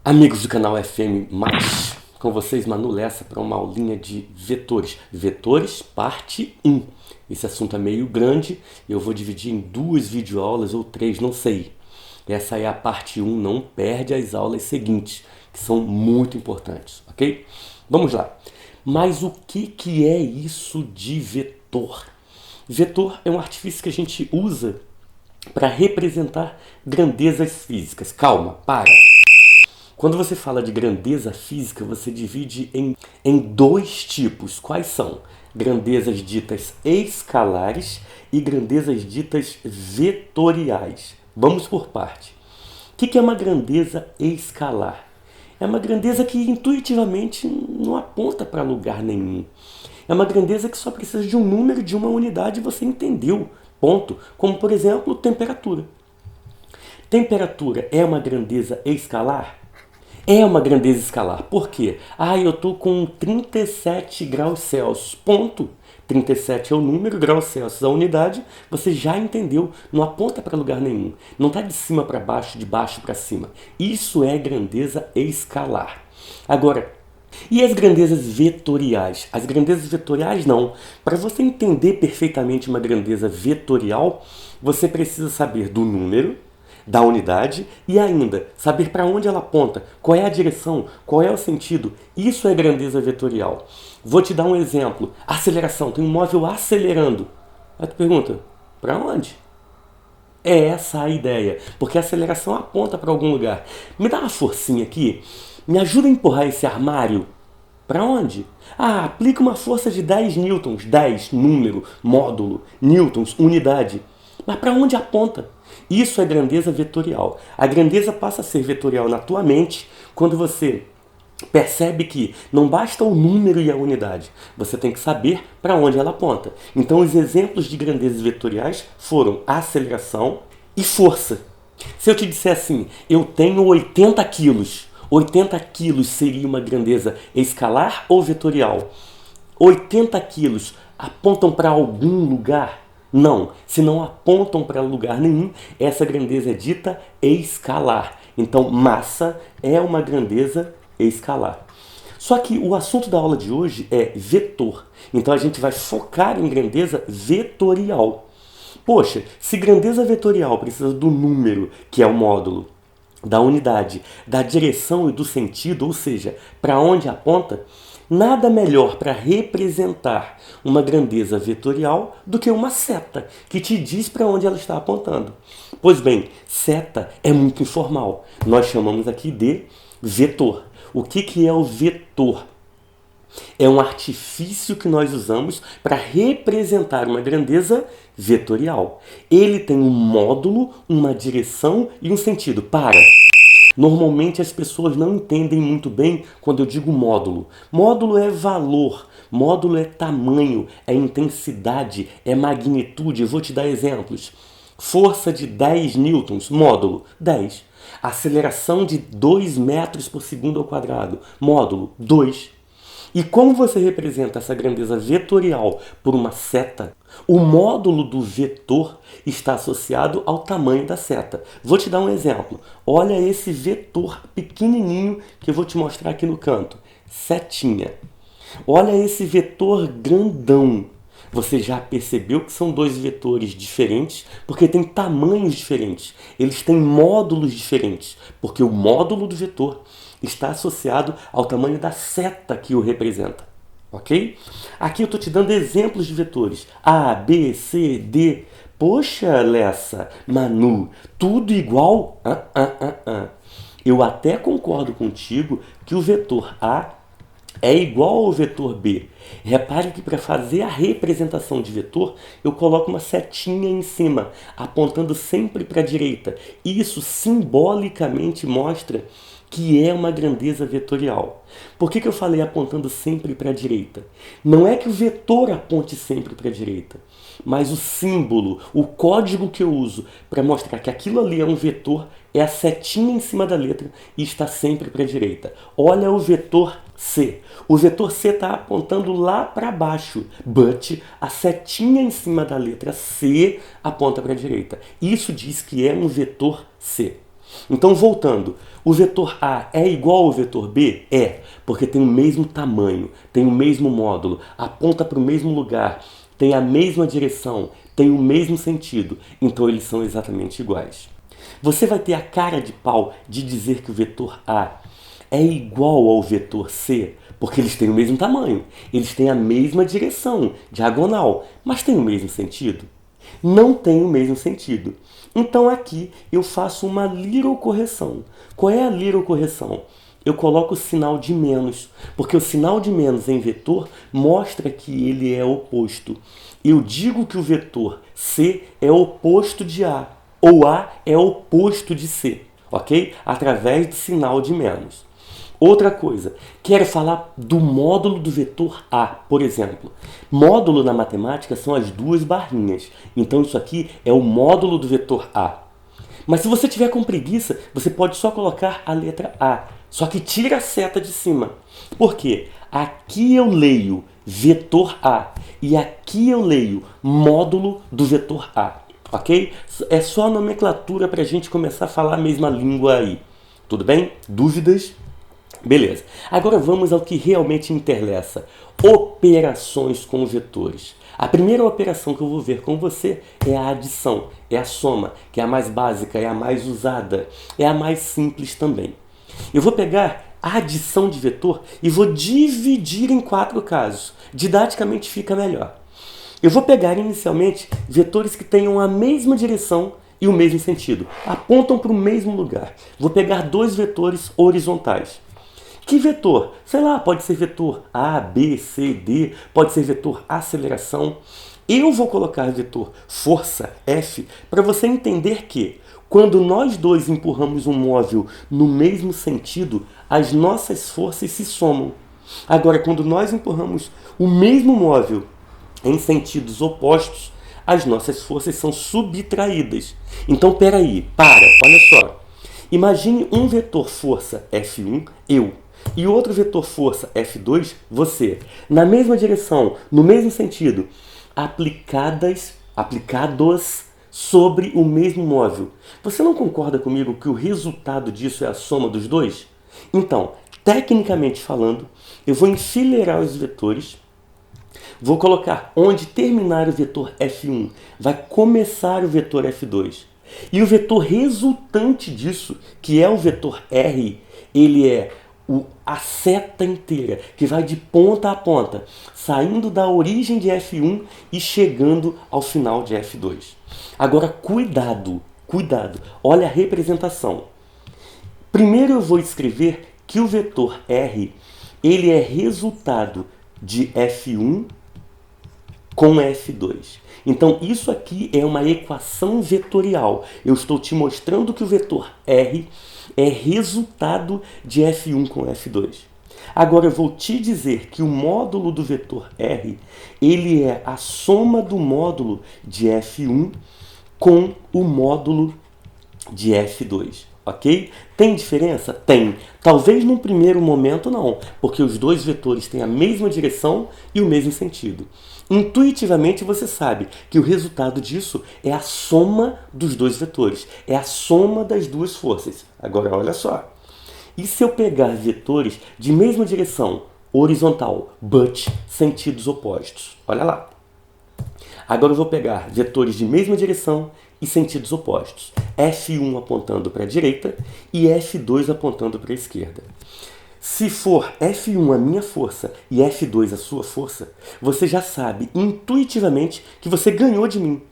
Amigos do canal FM+, com vocês Manu Lessa para uma aulinha de vetores. Vetores, parte 1. Esse assunto é meio grande, eu vou dividir em 2 videoaulas ou 3, não sei. Essa é a parte 1, não perde as aulas seguintes, que são muito importantes, ok? Vamos lá. Mas o que é isso de vetor? Vetor é um artifício que a gente usa para representar grandezas físicas. Calma, para! Quando você fala de grandeza física, você divide em 2 tipos. Quais são? Grandezas ditas escalares e grandezas ditas vetoriais. Vamos por parte. O que é uma grandeza escalar? É uma grandeza que intuitivamente não aponta para lugar nenhum. É uma grandeza que só precisa de um número, de uma unidade e você entendeu. Ponto. Como, por exemplo, temperatura. Temperatura é uma grandeza escalar? É uma grandeza escalar. Por quê? Eu estou com 37 graus Celsius. Ponto. 37 é o número, graus Celsius a unidade. Você já entendeu. Não aponta para lugar nenhum. Não está de cima para baixo, de baixo para cima. Isso é grandeza escalar. Agora, e as grandezas vetoriais? As grandezas vetoriais não. Para você entender perfeitamente uma grandeza vetorial, você precisa saber do número, da unidade e ainda saber para onde ela aponta, qual é a direção, qual é o sentido. Isso é grandeza vetorial. Vou te dar um exemplo. Aceleração. Tem um móvel acelerando. Aí tu pergunta, para onde? É essa a ideia, porque a aceleração aponta para algum lugar. Me dá uma forcinha aqui, me ajuda a empurrar esse armário. Para onde? Aplica uma força de 10 newtons, 10, número, módulo, newtons, unidade. Mas para onde aponta? Isso é grandeza vetorial. A grandeza passa a ser vetorial na tua mente quando você percebe que não basta o número e a unidade, você tem que saber para onde ela aponta. Então os exemplos de grandezas vetoriais foram aceleração e força. Se eu te disser assim, eu tenho 80 quilos, 80 quilos seria uma grandeza escalar ou vetorial? 80 quilos apontam para algum lugar? Não, se não apontam para lugar nenhum, essa grandeza é dita escalar. Então, massa é uma grandeza escalar. Só que o assunto da aula de hoje é vetor. Então, a gente vai focar em grandeza vetorial. Poxa, se grandeza vetorial precisa do número, que é o módulo, da unidade, da direção e do sentido, ou seja, para onde aponta, nada melhor para representar uma grandeza vetorial do que uma seta, que te diz para onde ela está apontando. Pois bem, seta é muito informal. Nós chamamos aqui de vetor. O que é o vetor? É um artifício que nós usamos para representar uma grandeza vetorial. Ele tem um módulo, uma direção e um sentido. Normalmente as pessoas não entendem muito bem quando eu digo módulo. Módulo é valor, módulo é tamanho, é intensidade, é magnitude. Eu vou te dar exemplos. Força de 10 newtons, módulo 10. Aceleração de 2 metros por segundo ao quadrado, módulo 2. E como você representa essa grandeza vetorial por uma seta, o módulo do vetor está associado ao tamanho da seta. Vou te dar um exemplo. Olha esse vetor pequenininho que eu vou te mostrar aqui no canto. Setinha. Olha esse vetor grandão. Você já percebeu que são 2 vetores diferentes porque têm tamanhos diferentes. Eles têm módulos diferentes, porque o módulo do vetor está associado ao tamanho da seta que o representa. Ok? Aqui eu estou te dando exemplos de vetores. A, B, C, D. Poxa, Lessa, Manu, tudo igual? Eu até concordo contigo que o vetor A é igual ao vetor B. Repare que para fazer a representação de vetor, eu coloco uma setinha em cima, apontando sempre para a direita. Isso simbolicamente mostra que é uma grandeza vetorial. Por que eu falei apontando sempre para a direita? Não é que o vetor aponte sempre para a direita, mas o símbolo, o código que eu uso para mostrar que aquilo ali é um vetor é a setinha em cima da letra e está sempre para a direita. Olha o vetor C. O vetor C está apontando lá para baixo, but a setinha em cima da letra C aponta para a direita. Isso diz que é um vetor C. Então, voltando, o vetor A é igual ao vetor B? É, porque tem o mesmo tamanho, tem o mesmo módulo, aponta para o mesmo lugar, tem a mesma direção, tem o mesmo sentido, então eles são exatamente iguais. Você vai ter a cara de pau de dizer que o vetor A é igual ao vetor C, porque eles têm o mesmo tamanho, eles têm a mesma direção, diagonal, mas têm o mesmo sentido? Não tem o mesmo sentido. Então aqui eu faço uma little correção. Qual é a little correção? Eu coloco o sinal de menos, porque o sinal de menos em vetor mostra que ele é oposto. Eu digo que o vetor C é oposto de A, ou A é oposto de C, ok? Através do sinal de menos. Outra coisa, quero falar do módulo do vetor A, por exemplo. Módulo na matemática são as duas barrinhas, então isso aqui é o módulo do vetor A. Mas se você tiver com preguiça, você pode só colocar a letra A, só que tira a seta de cima. Por quê? Aqui eu leio vetor A e aqui eu leio módulo do vetor A, ok? É só a nomenclatura para a gente começar a falar a mesma língua aí. Tudo bem? Dúvidas? Beleza. Agora vamos ao que realmente interessa. Operações com vetores. A primeira operação que eu vou ver com você é a adição, é a soma, que é a mais básica, é a mais usada, é a mais simples também. Eu vou pegar a adição de vetor e vou dividir em 4 casos. Didaticamente fica melhor. Eu vou pegar inicialmente vetores que tenham a mesma direção e o mesmo sentido, apontam para o mesmo lugar. Vou pegar 2 vetores horizontais. Que vetor? Sei lá, pode ser vetor A, B, C, D, pode ser vetor aceleração. Eu vou colocar vetor força, F, para você entender que quando nós dois empurramos um móvel no mesmo sentido, as nossas forças se somam. Agora, quando nós empurramos o mesmo móvel em sentidos opostos, as nossas forças são subtraídas. Então, peraí, olha só. Imagine um vetor força F1, eu, e outro vetor força F2, você, na mesma direção, no mesmo sentido, aplicados sobre o mesmo móvel. Você não concorda comigo que o resultado disso é a soma dos dois? Então, tecnicamente falando, eu vou enfileirar os vetores, vou colocar onde terminar o vetor F1, vai começar o vetor F2. E o vetor resultante disso, que é o vetor R, ele é a seta inteira, que vai de ponta a ponta, saindo da origem de F1 e chegando ao final de F2. Agora, cuidado, olha a representação. Primeiro eu vou escrever que o vetor R, ele é resultado de F1 com F2. Então, isso aqui é uma equação vetorial. Eu estou te mostrando que o vetor R é resultado de F1 com F2. Agora, eu vou te dizer que o módulo do vetor R, ele é a soma do módulo de F1 com o módulo de F2. Ok? Tem diferença? Tem. Talvez num primeiro momento não, porque os dois vetores têm a mesma direção e o mesmo sentido. Intuitivamente você sabe que o resultado disso é a soma dos dois vetores, é a soma das duas forças. Agora olha só. E se eu pegar vetores de mesma direção, horizontal, but sentidos opostos? Olha lá. Agora eu vou pegar vetores de mesma direção e sentidos opostos. F1 apontando para a direita e F2 apontando para a esquerda. Se for F1 a minha força e F2 a sua força, você já sabe intuitivamente que você ganhou de mim,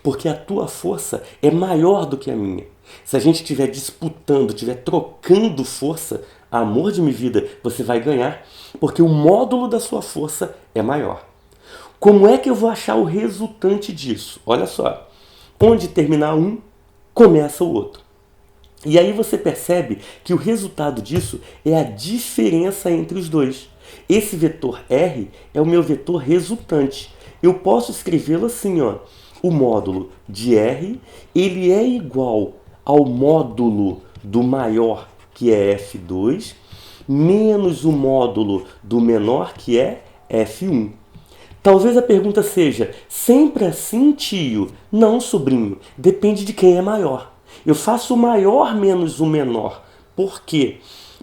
porque a tua força é maior do que a minha. Se a gente estiver disputando, estiver trocando força, amor de minha vida, você vai ganhar, porque o módulo da sua força é maior. Como é que eu vou achar o resultante disso? Olha só, onde terminar um, começa o outro. E aí você percebe que o resultado disso é a diferença entre os dois. Esse vetor R é o meu vetor resultante. Eu posso escrevê-lo assim, ó. O módulo de R, ele é igual ao módulo do maior, que é F2, menos o módulo do menor, que é F1. Talvez a pergunta seja, sempre assim, tio? Não, sobrinho, depende de quem é maior. Eu faço o maior menos o menor. Por quê?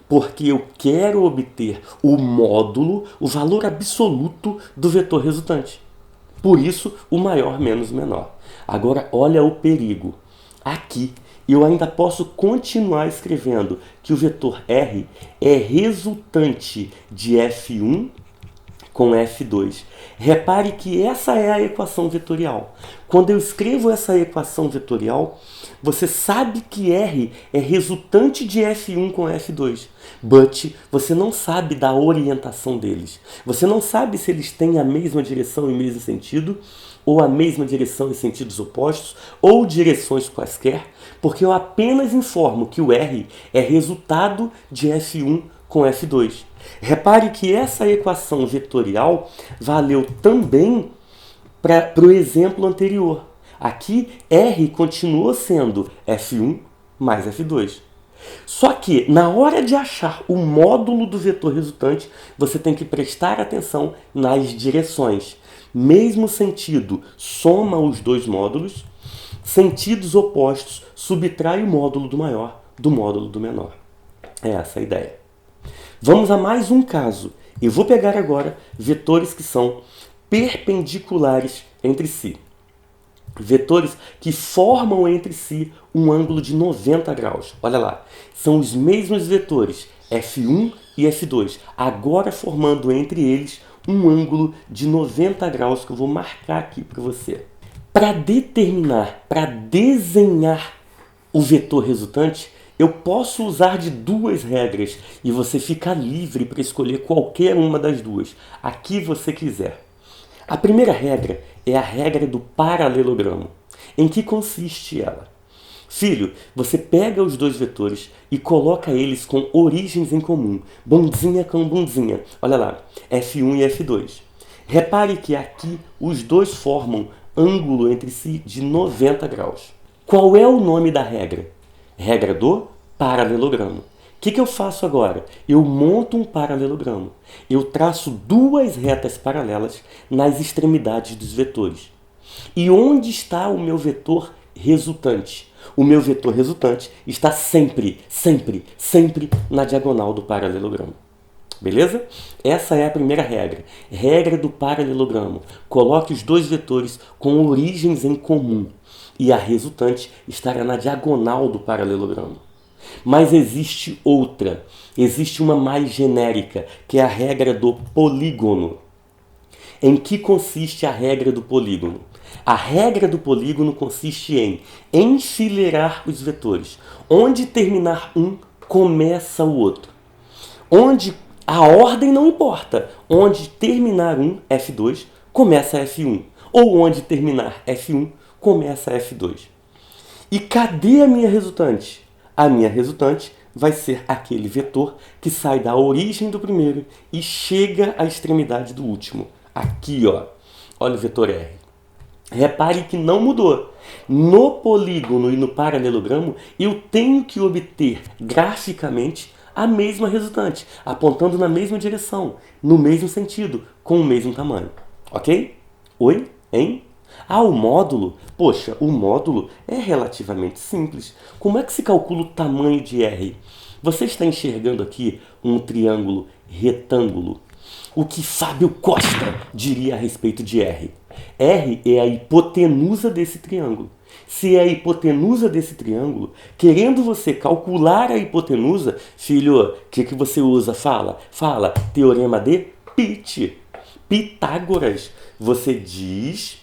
Porque eu quero obter o módulo, o valor absoluto do vetor resultante. Por isso, o maior menos o menor. Agora, olha o perigo. Aqui, eu ainda posso continuar escrevendo que o vetor R é resultante de F1 com F2. Repare que essa é a equação vetorial. Quando eu escrevo essa equação vetorial, você sabe que R é resultante de F1 com F2, but você não sabe da orientação deles. Você não sabe se eles têm a mesma direção e mesmo sentido, ou a mesma direção em sentidos opostos, ou direções quaisquer, porque eu apenas informo que o R é resultado de F1 com F2. Repare que essa equação vetorial valeu também para o exemplo anterior. Aqui, R continuou sendo F1 mais F2. Só que, na hora de achar o módulo do vetor resultante, você tem que prestar atenção nas direções. Mesmo sentido, soma os dois módulos. Sentidos opostos, subtrai o módulo do maior do módulo do menor. É essa a ideia. Vamos a mais um caso. Eu vou pegar agora vetores que são perpendiculares entre si. Vetores que formam entre si um ângulo de 90 graus. Olha lá, são os mesmos vetores F1 e F2, agora formando entre eles um ângulo de 90 graus que eu vou marcar aqui para você. Para determinar, para desenhar o vetor resultante, eu posso usar de duas regras e você fica livre para escolher qualquer uma das duas, a que você quiser. A primeira regra é a regra do paralelogramo. Em que consiste ela? Filho, você pega os dois vetores e coloca eles com origens em comum, bundinha com bundinha. Olha lá, F1 e F2. Repare que aqui os dois formam ângulo entre si de 90 graus. Qual é o nome da regra? Regra do paralelogramo. O que eu faço agora? Eu monto um paralelogramo. Eu traço duas retas paralelas nas extremidades dos vetores. E onde está o meu vetor resultante? O meu vetor resultante está sempre na diagonal do paralelogramo. Beleza? Essa é a primeira regra. Regra do paralelogramo. Coloque os dois vetores com origens em comum. E a resultante estará na diagonal do paralelogramo. Mas existe outra. Existe uma mais genérica, que é a regra do polígono. Em que consiste a regra do polígono? A regra do polígono consiste em enfileirar os vetores. Onde terminar um, começa o outro. Onde a ordem não importa. Onde terminar um, F2, começa F1. Ou onde terminar F1, começa F2. E cadê a minha resultante? A minha resultante vai ser aquele vetor que sai da origem do primeiro e chega à extremidade do último. Aqui, ó. Olha o vetor R. Repare que não mudou. No polígono e no paralelogramo, eu tenho que obter graficamente a mesma resultante, apontando na mesma direção, no mesmo sentido, com o mesmo tamanho. Ok? Oi? Hein? Ah, o módulo? Poxa, o módulo é relativamente simples. Como é que se calcula o tamanho de R? Você está enxergando aqui um triângulo retângulo. O que Fábio Costa diria a respeito de R? R é a hipotenusa desse triângulo. Se é a hipotenusa desse triângulo, querendo você calcular a hipotenusa, filho, o que você usa? Fala, teorema de Pitágoras. Você diz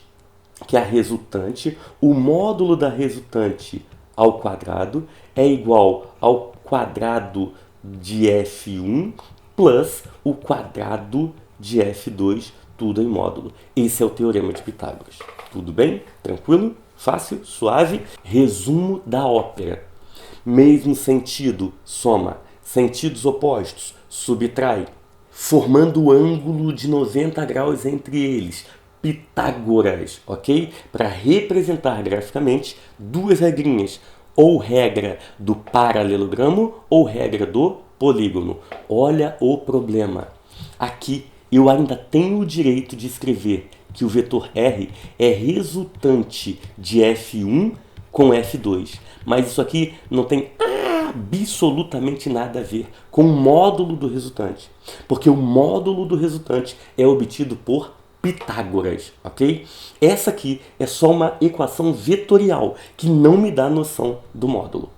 que a resultante, o módulo da resultante ao quadrado é igual ao quadrado de F1 plus o quadrado de F2, tudo em módulo. Esse é o teorema de Pitágoras. Tudo bem? Tranquilo? Fácil? Suave? Resumo da ópera. Mesmo sentido, soma. Sentidos opostos, subtrai. Formando ângulo de 90 graus entre eles. Pitágoras, ok? Para representar graficamente, duas regrinhas. Ou regra do paralelogramo ou regra do polígono. Olha o problema. Aqui eu ainda tenho o direito de escrever que o vetor R é resultante de F1 com F2. Mas isso aqui não tem absolutamente nada a ver com o módulo do resultante. Porque o módulo do resultante é obtido por Pitágoras, ok? Essa aqui é só uma equação vetorial que não me dá noção do módulo.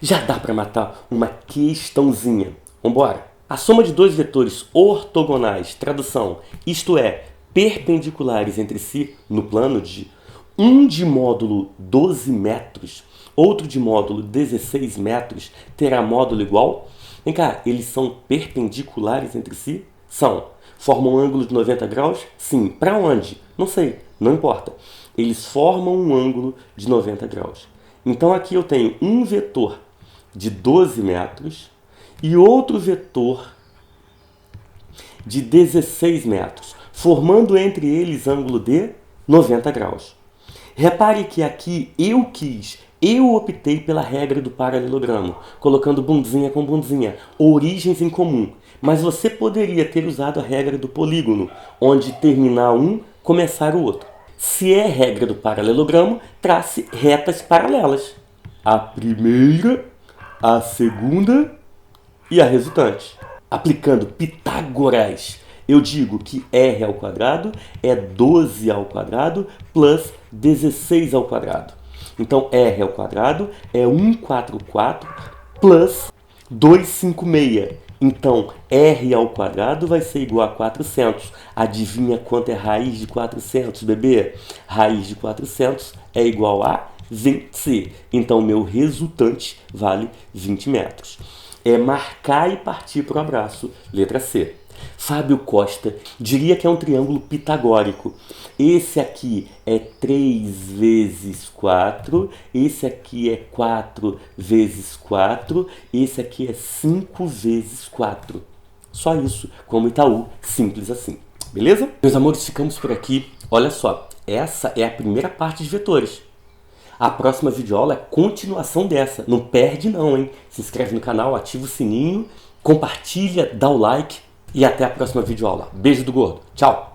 Já dá para matar uma questãozinha. Vambora! A soma de dois vetores ortogonais, tradução, isto é, perpendiculares entre si no plano de um de módulo 12 metros, outro de módulo 16 metros, terá módulo igual? Vem cá, eles são perpendiculares entre si? São. Formam um ângulo de 90 graus? Sim. Para onde? Não sei, não importa. Eles formam um ângulo de 90 graus. Então aqui eu tenho um vetor de 12 metros e outro vetor de 16 metros, formando entre eles ângulo de 90 graus. Repare que aqui eu optei pela regra do paralelogramo, colocando bundinha com bundinha, origens em comum. Mas você poderia ter usado a regra do polígono, onde terminar um, começar o outro. Se é regra do paralelogramo, trace retas paralelas. A primeira, a segunda e a resultante. Aplicando Pitágoras, eu digo que r ao quadrado é 12 ao quadrado plus 16 ao quadrado. Então, r ao quadrado é 144 plus 256. Então, r ao quadrado vai ser igual a 400. Adivinha quanto é raiz de 400, bebê? Raiz de 400 é igual a 20. Então, meu resultante vale 20 metros. É marcar e partir para o abraço. Letra C. Fábio Costa diria que é um triângulo pitagórico. Esse aqui é 3 vezes 4, esse aqui é 4 vezes 4, esse aqui é 5 vezes 4. Só isso, como Itaú, simples assim. Beleza? Meus amores, ficamos por aqui. Olha só, essa é a primeira parte de vetores. A próxima videoaula é continuação dessa. Não perde não, hein? Se inscreve no canal, ativa o sininho, compartilha, dá o like. E até a próxima videoaula. Beijo do gordo. Tchau!